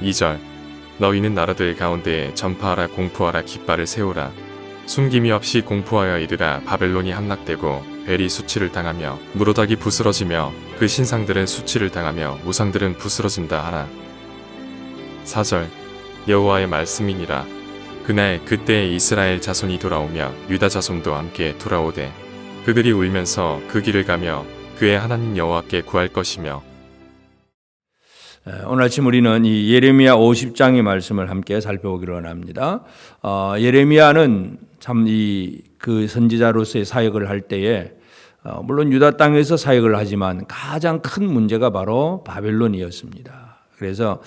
2절 너희는 나라들 가운데에 전파하라 공포하라 깃발을 세우라. 숨김이 없이 공포하여 이르라. 바벨론이 함락되고 벨이 수치를 당하며 무로닥이 부스러지며 그 신상들은 수치를 당하며 우상들은 부스러진다 하라. 4절 여호와의 말씀이니라. 그날 그때에 이스라엘 자손이 돌아오며 유다 자손도 함께 돌아오되 그들이 울면서 그 길을 가며 그의 하나님 여호와께 구할 것이며. 오늘 아침 우리는 이 예레미야 50장의 말씀을 함께 살펴보기로 합니다. 예레미야는 참 그 선지자로서의 사역을 할 때에 물론 유다 땅에서 사역을 하지만 가장 큰 문제가 바로 바벨론이었습니다. 그래서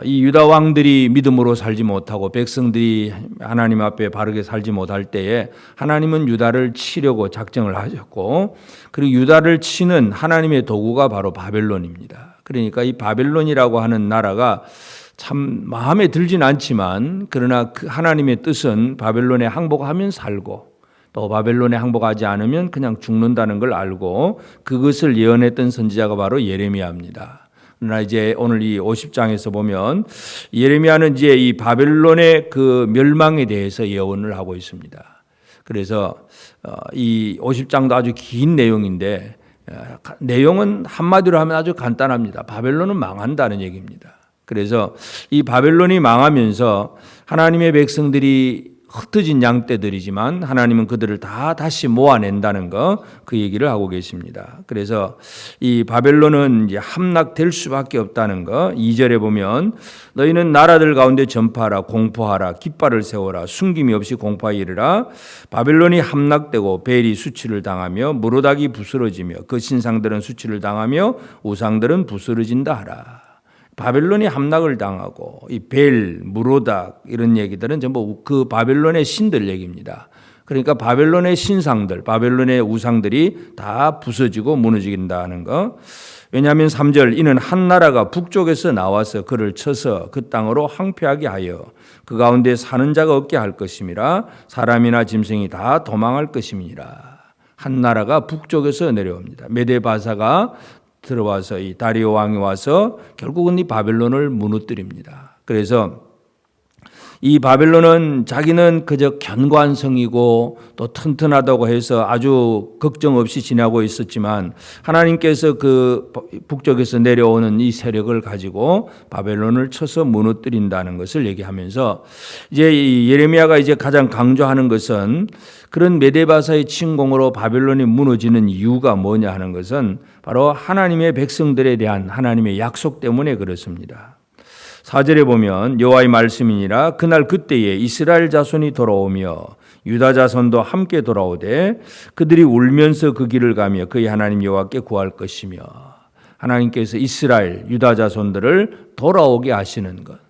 이 유다 왕들이 믿음으로 살지 못하고 백성들이 하나님 앞에 바르게 살지 못할 때에 하나님은 유다를 치려고 작정을 하셨고, 그리고 유다를 치는 하나님의 도구가 바로 바벨론입니다. 그러니까 이 바벨론이라고 하는 나라가 참 마음에 들진 않지만, 그러나 그 하나님의 뜻은 바벨론에 항복하면 살고 또 바벨론에 항복하지 않으면 그냥 죽는다는 걸 알고 그것을 예언했던 선지자가 바로 예레미야입니다. 그러나 이제 오늘 이 50장에서 보면 예레미야는 이제 이 바벨론의 그 멸망에 대해서 예언을 하고 있습니다. 그래서 이 50장도 아주 긴 내용인데 내용은 한마디로 하면 아주 간단합니다. 바벨론은 망한다는 얘기입니다. 그래서 이 바벨론이 망하면서 하나님의 백성들이 흩어진 양떼들이지만 하나님은 그들을 다 다시 모아낸다는 거, 그 얘기를 하고 계십니다. 그래서 이 바벨론은 이제 함락될 수밖에 없다는 거, 2절에 보면 너희는 나라들 가운데 전파하라 공포하라 깃발을 세워라 숨김이 없이 공포하여 이르라. 바벨론이 함락되고 벨이 수치를 당하며 무로닥이 부스러지며 그 신상들은 수치를 당하며 우상들은 부스러진다 하라. 바벨론이 함락을 당하고 이 벨, 무로닥 이런 얘기들은 전부 그 바벨론의 신들 얘기입니다. 그러니까 바벨론의 신상들, 바벨론의 우상들이 다 부서지고 무너진다는 거. 왜냐하면 3절 이는 한 나라가 북쪽에서 나와서 그를 쳐서 그 땅으로 황폐하게 하여 그 가운데 사는 자가 없게 할 것임이라. 사람이나 짐승이 다 도망할 것임이니라. 한 나라가 북쪽에서 내려옵니다. 메데바사가 들어와서 이 다리오 왕이 와서 결국은 이 바벨론을 무너뜨립니다. 그래서 이 바벨론은 자기는 그저 견고한성이고 또 튼튼하다고 해서 아주 걱정 없이 지나고 있었지만 하나님께서 그 북쪽에서 내려오는 이 세력을 가지고 바벨론을 쳐서 무너뜨린다는 것을 얘기하면서 이제 이 예레미야가 이제 가장 강조하는 것은 그런 메데바사의 침공으로 바벨론이 무너지는 이유가 뭐냐 하는 것은 바로 하나님의 백성들에 대한 하나님의 약속 때문에 그렇습니다. 4절에 보면 여호와의 말씀이니라. 그날 그때에 이스라엘 자손이 돌아오며 유다 자손도 함께 돌아오되 그들이 울면서 그 길을 가며 그의 하나님 여호와께 구할 것이며. 하나님께서 이스라엘 유다 자손들을 돌아오게 하시는 것.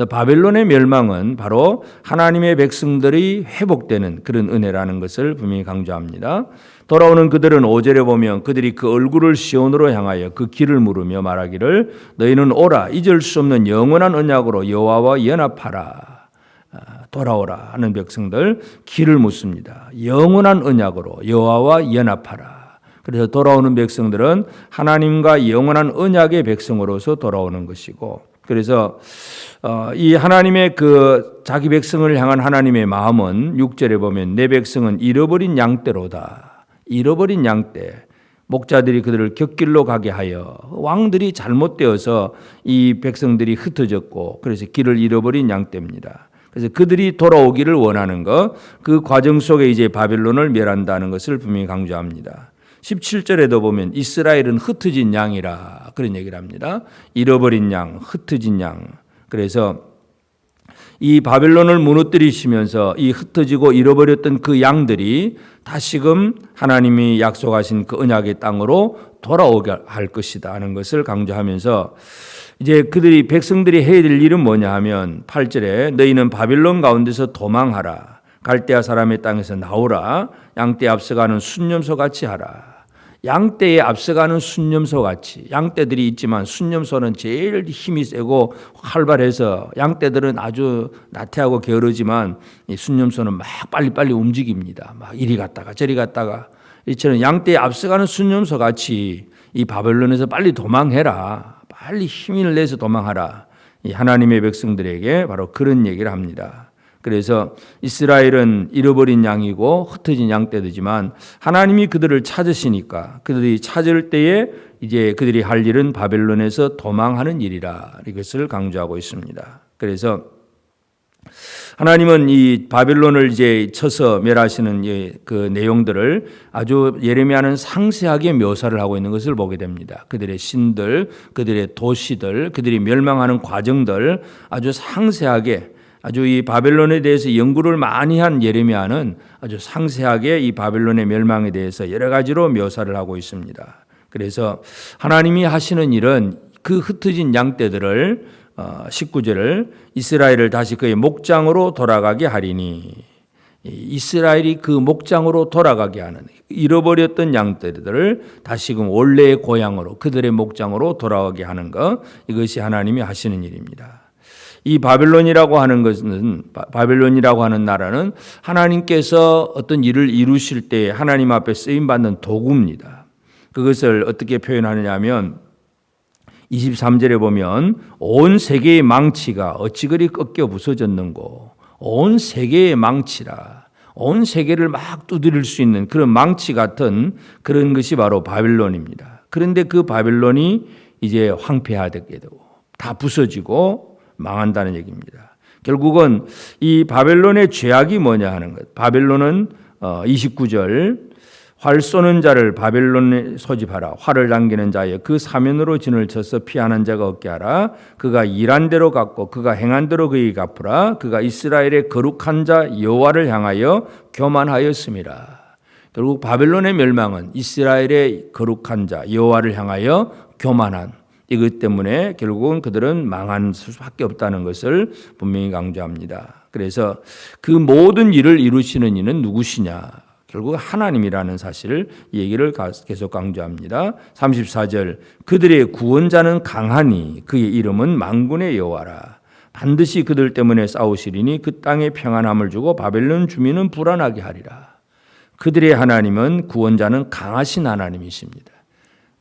바벨론의 멸망은 바로 하나님의 백성들이 회복되는 그런 은혜라는 것을 분명히 강조합니다. 돌아오는 그들은 5절에 보면 그들이 그 얼굴을 시온으로 향하여 그 길을 물으며 말하기를 너희는 오라 잊을 수 없는 영원한 언약으로 여호와와 연합하라. 돌아오라 하는 백성들 길을 묻습니다. 영원한 언약으로 여호와와 연합하라. 그래서 돌아오는 백성들은 하나님과 영원한 언약의 백성으로서 돌아오는 것이고, 그래서 이 하나님의 그 자기 백성을 향한 하나님의 마음은 6절에 보면 내 백성은 잃어버린 양떼로다. 잃어버린 양떼. 목자들이 그들을 곁길로 가게 하여 왕들이 잘못되어서 이 백성들이 흩어졌고 그래서 길을 잃어버린 양떼입니다. 그래서 그들이 돌아오기를 원하는 것, 그 과정 속에 이제 바벨론을 멸한다는 것을 분명히 강조합니다. 17절에도 보면 이스라엘은 흩어진 양이라 그런 얘기를 합니다. 잃어버린 양, 흩어진 양. 그래서 이 바벨론을 무너뜨리시면서 이 흩어지고 잃어버렸던 그 양들이 다시금 하나님이 약속하신 그 언약의 땅으로 돌아오게 할 것이다 하는 것을 강조하면서 이제 그들이 백성들이 해야 될 일은 뭐냐 하면 8절에 너희는 바벨론 가운데서 도망하라. 갈대아 사람의 땅에서 나오라. 양떼 앞서가는 순념소 같이 하라. 양떼에 앞서가는 순념소 같이. 양떼들이 있지만 순념소는 제일 힘이 세고 활발해서 양떼들은 아주 나태하고 게으르지만 이 순념소는 막 빨리빨리 움직입니다. 막 이리 갔다가 저리 갔다가. 이처럼 양떼에 앞서가는 순념소 같이 이 바벨론에서 빨리 도망해라. 빨리 힘을 내서 도망하라. 이 하나님의 백성들에게 바로 그런 얘기를 합니다. 그래서 이스라엘은 잃어버린 양이고 흩어진 양떼들이지만 하나님이 그들을 찾으시니까 그들이 찾을 때에 이제 그들이 할 일은 바벨론에서 도망하는 일이라 이것을 강조하고 있습니다. 그래서 하나님은 이 바벨론을 이제 쳐서 멸하시는 그 내용들을 아주 예레미야는 상세하게 묘사를 하고 있는 것을 보게 됩니다. 그들의 신들, 그들의 도시들, 그들이 멸망하는 과정들 아주 상세하게 아주 이 바벨론에 대해서 연구를 많이 한 예레미야는 아주 상세하게 이 바벨론의 멸망에 대해서 여러 가지로 묘사를 하고 있습니다. 그래서 하나님이 하시는 일은 그 흩어진 양떼들을 19절을 이스라엘을 다시 그의 목장으로 돌아가게 하리니 이스라엘이 그 목장으로 돌아가게 하는 잃어버렸던 양떼들을 다시금 원래의 고향으로 그들의 목장으로 돌아가게 하는 것 이것이 하나님이 하시는 일입니다. 이 바벨론이라고 하는 것은 바벨론이라고 하는 나라는 하나님께서 어떤 일을 이루실 때 하나님 앞에 쓰임 받는 도구입니다. 그것을 어떻게 표현하느냐 하면 23절에 보면 온 세계의 망치가 어찌 그리 꺾여 부서졌는고 온 세계의 망치라 온 세계를 막 두드릴 수 있는 그런 망치 같은 그런 것이 바로 바벨론입니다. 그런데 그 바벨론이 이제 황폐하게 되고 다 부서지고 망한다는 얘기입니다. 결국은 이 바벨론의 죄악이 뭐냐 하는 것. 바벨론은 29절 활 쏘는 자를 바벨론에 소집하라. 활을 당기는 자여 그 사면으로 진을 쳐서 피하는 자가 없게 하라. 그가 일한 대로 갚고 그가 행한 대로 그에게 갚으라. 그가 이스라엘의 거룩한 자 여호와를 향하여 교만하였음이라. 결국 바벨론의 멸망은 이스라엘의 거룩한 자 여호와를 향하여 교만한 이것 때문에 결국은 그들은 망할 수밖에 없다는 것을 분명히 강조합니다. 그래서 그 모든 일을 이루시는 이는 누구시냐? 결국 하나님이라는 사실을 얘기를 계속 강조합니다. 34절 그들의 구원자는 강하니 그의 이름은 만군의 여호와라. 반드시 그들 때문에 싸우시리니 그 땅에 평안함을 주고 바벨론 주민은 불안하게 하리라. 그들의 하나님은 구원자는 강하신 하나님이십니다.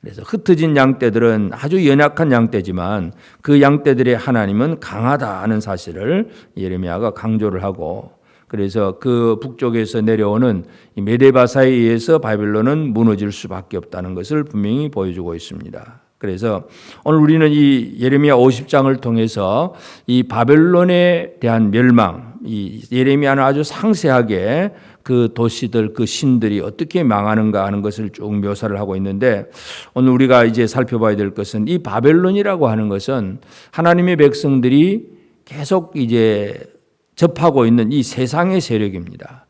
그래서 흩어진 양떼들은 아주 연약한 양떼지만 그 양떼들의 하나님은 강하다 하는 사실을 예레미야가 강조를 하고 그래서 그 북쪽에서 내려오는 메데바사에 의해서 바벨론은 무너질 수밖에 없다는 것을 분명히 보여주고 있습니다. 그래서 오늘 우리는 이 예레미야 50장을 통해서 이 바벨론에 대한 멸망, 이 예레미야는 아주 상세하게 그 도시들, 그 신들이 어떻게 망하는가 하는 것을 쭉 묘사를 하고 있는데 오늘 우리가 이제 살펴봐야 될 것은 이 바벨론이라고 하는 것은 하나님의 백성들이 계속 이제 접하고 있는 이 세상의 세력입니다.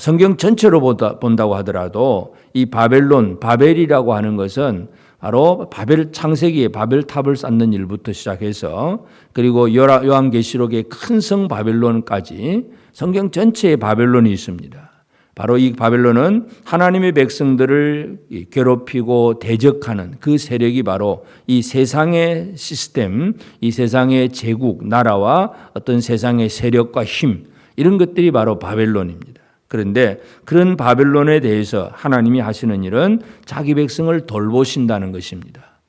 성경 전체로 본다고 하더라도 이 바벨론, 바벨이라고 하는 것은 바로 바벨 창세기에 바벨탑을 쌓는 일부터 시작해서 그리고 요한계시록의 큰 성 바벨론까지 성경 전체에 바벨론이 있습니다. 바로 이 바벨론은 하나님의 백성들을 괴롭히고 대적하는 그 세력이 바로 이 세상의 시스템, 이 세상의 제국, 나라와 어떤 세상의 세력과 힘 이런 것들이 바로 바벨론입니다. 그런데 그런 바벨론에 대해서 하나님이 하시는 일은 자기 백성을 돌보신다는 것입니다.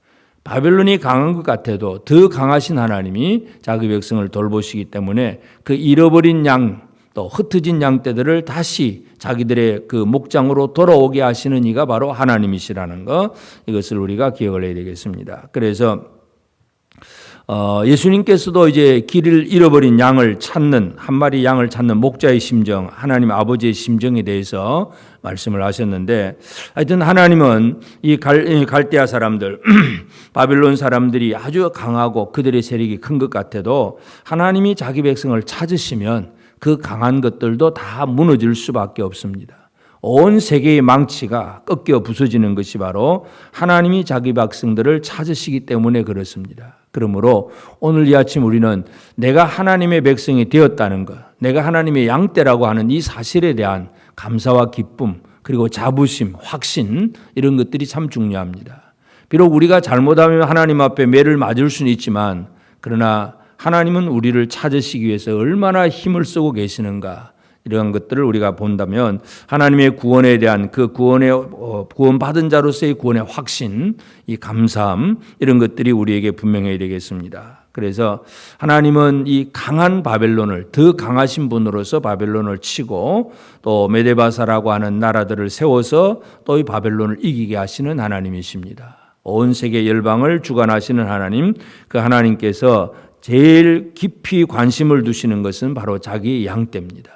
바벨론이 강한 것 같아도 더 강하신 하나님이 자기 백성을 돌보시기 때문에 그 잃어버린 양 또 흩어진 양떼들을 다시 자기들의 그 목장으로 돌아오게 하시는 이가 바로 하나님이시라는 것 이것을 우리가 기억을 해야 되겠습니다. 그래서 예수님께서도 이제 길을 잃어버린 양을 찾는 한 마리 양을 찾는 목자의 심정, 하나님 아버지의 심정에 대해서 말씀을 하셨는데 하여튼 하나님은 이 갈대아 사람들, 바빌론 사람들이 아주 강하고 그들의 세력이 큰 것 같아도 하나님이 자기 백성을 찾으시면 그 강한 것들도 다 무너질 수밖에 없습니다. 온 세계의 망치가 꺾여 부서지는 것이 바로 하나님이 자기 백성들을 찾으시기 때문에 그렇습니다. 그러므로 오늘 이 아침 우리는 내가 하나님의 백성이 되었다는 것, 내가 하나님의 양떼라고 하는 이 사실에 대한 감사와 기쁨, 그리고 자부심, 확신 이런 것들이 참 중요합니다. 비록 우리가 잘못하면 하나님 앞에 매를 맞을 수는 있지만 그러나 하나님은 우리를 찾으시기 위해서 얼마나 힘을 쓰고 계시는가 이런 것들을 우리가 본다면 하나님의 구원에 대한 그 구원받은 자로서의 구원의 확신, 이 감사함 이런 것들이 우리에게 분명해야 되겠습니다. 그래서 하나님은 이 강한 바벨론을 더 강하신 분으로서 바벨론을 치고 또 메데바사라고 하는 나라들을 세워서 또 이 바벨론을 이기게 하시는 하나님이십니다. 온 세계 열방을 주관하시는 하나님, 그 하나님께서 제일 깊이 관심을 두시는 것은 바로 자기 양떼입니다.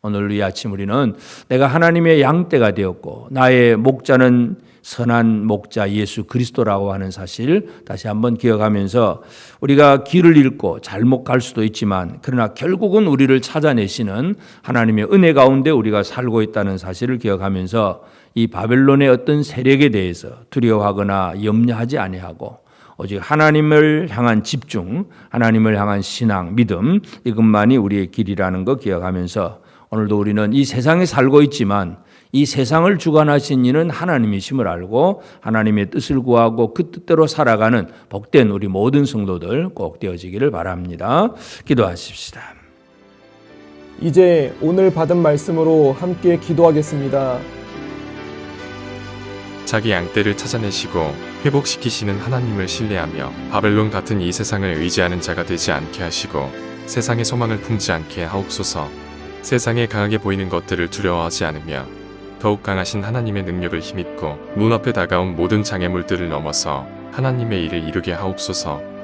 오늘 이 아침 우리는 내가 하나님의 양떼가 되었고 나의 목자는 선한 목자 예수 그리스도라고 하는 사실 다시 한번 기억하면서 우리가 길을 잃고 잘못 갈 수도 있지만 그러나 결국은 우리를 찾아내시는 하나님의 은혜 가운데 우리가 살고 있다는 사실을 기억하면서 이 바벨론의 어떤 세력에 대해서 두려워하거나 염려하지 아니하고 오직 하나님을 향한 집중, 하나님을 향한 신앙, 믿음 이것만이 우리의 길이라는 거 기억하면서 오늘도 우리는 이 세상에 살고 있지만 이 세상을 주관하신 이는 하나님이심을 알고 하나님의 뜻을 구하고 그 뜻대로 살아가는 복된 우리 모든 성도들 꼭 되어지기를 바랍니다. 기도하십시다. 이제 오늘 받은 말씀으로 함께 기도하겠습니다. 자기 양떼를 찾아내시고 회복시키시는 하나님을 신뢰하며 바벨론 같은 이 세상을 의지하는 자가 되지 않게 하시고 세상의 소망을 품지 않게 하옵소서. 세상에 강하게 보이는 것들을 두려워하지 않으며 더욱 강하신 하나님의 능력을 힘입고 눈앞에 다가온 모든 장애물들을 넘어서 하나님의 일을 이루게 하옵소서.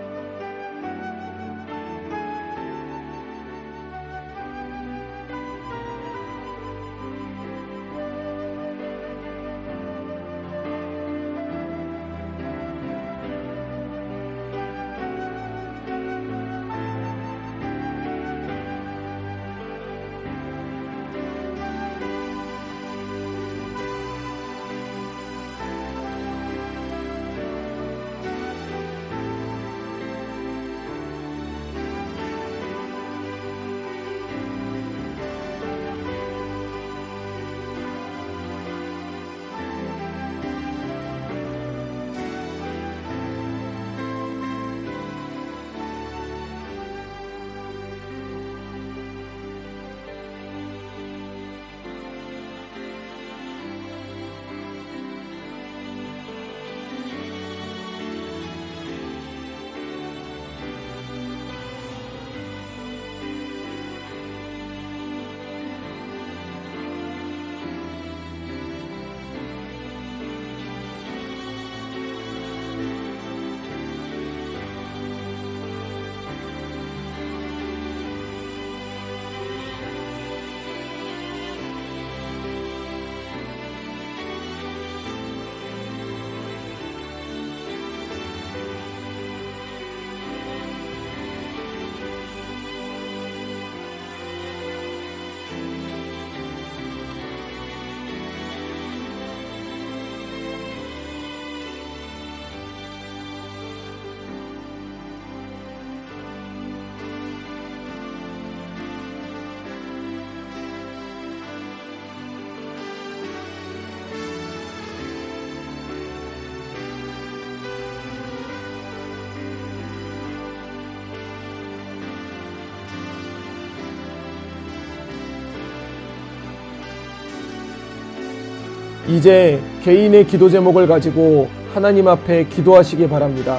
이제 개인의 기도 제목을 가지고 하나님 앞에 기도하시기 바랍니다.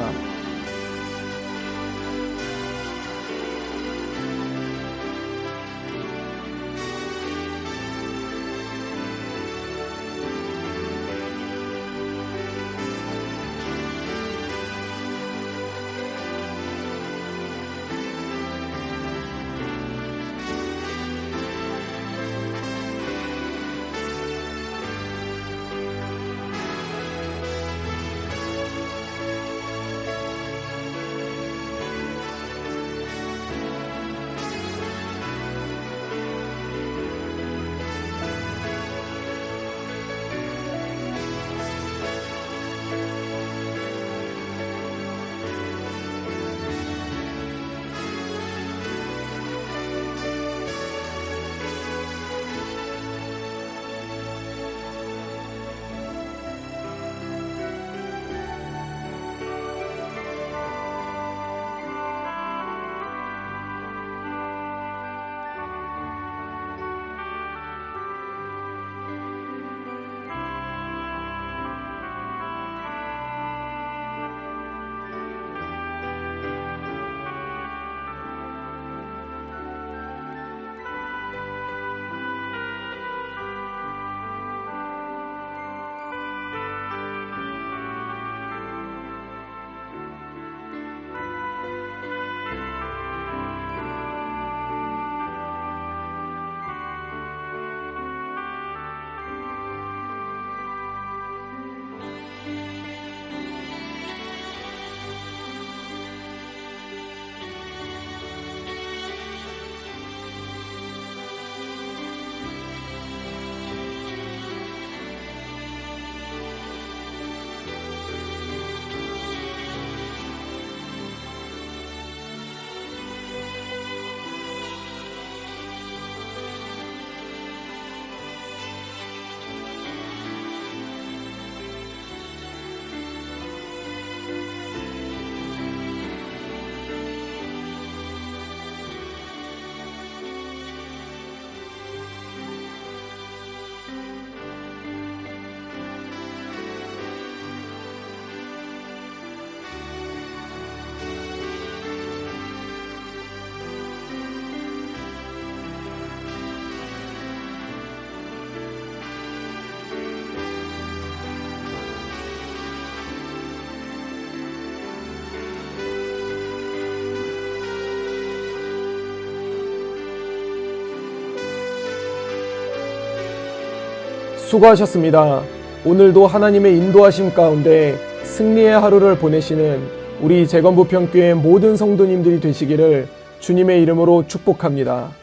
수고하셨습니다. 오늘도 하나님의 인도하심 가운데 승리의 하루를 보내시는 우리 재건부평교회 모든 성도님들이 되시기를 주님의 이름으로 축복합니다.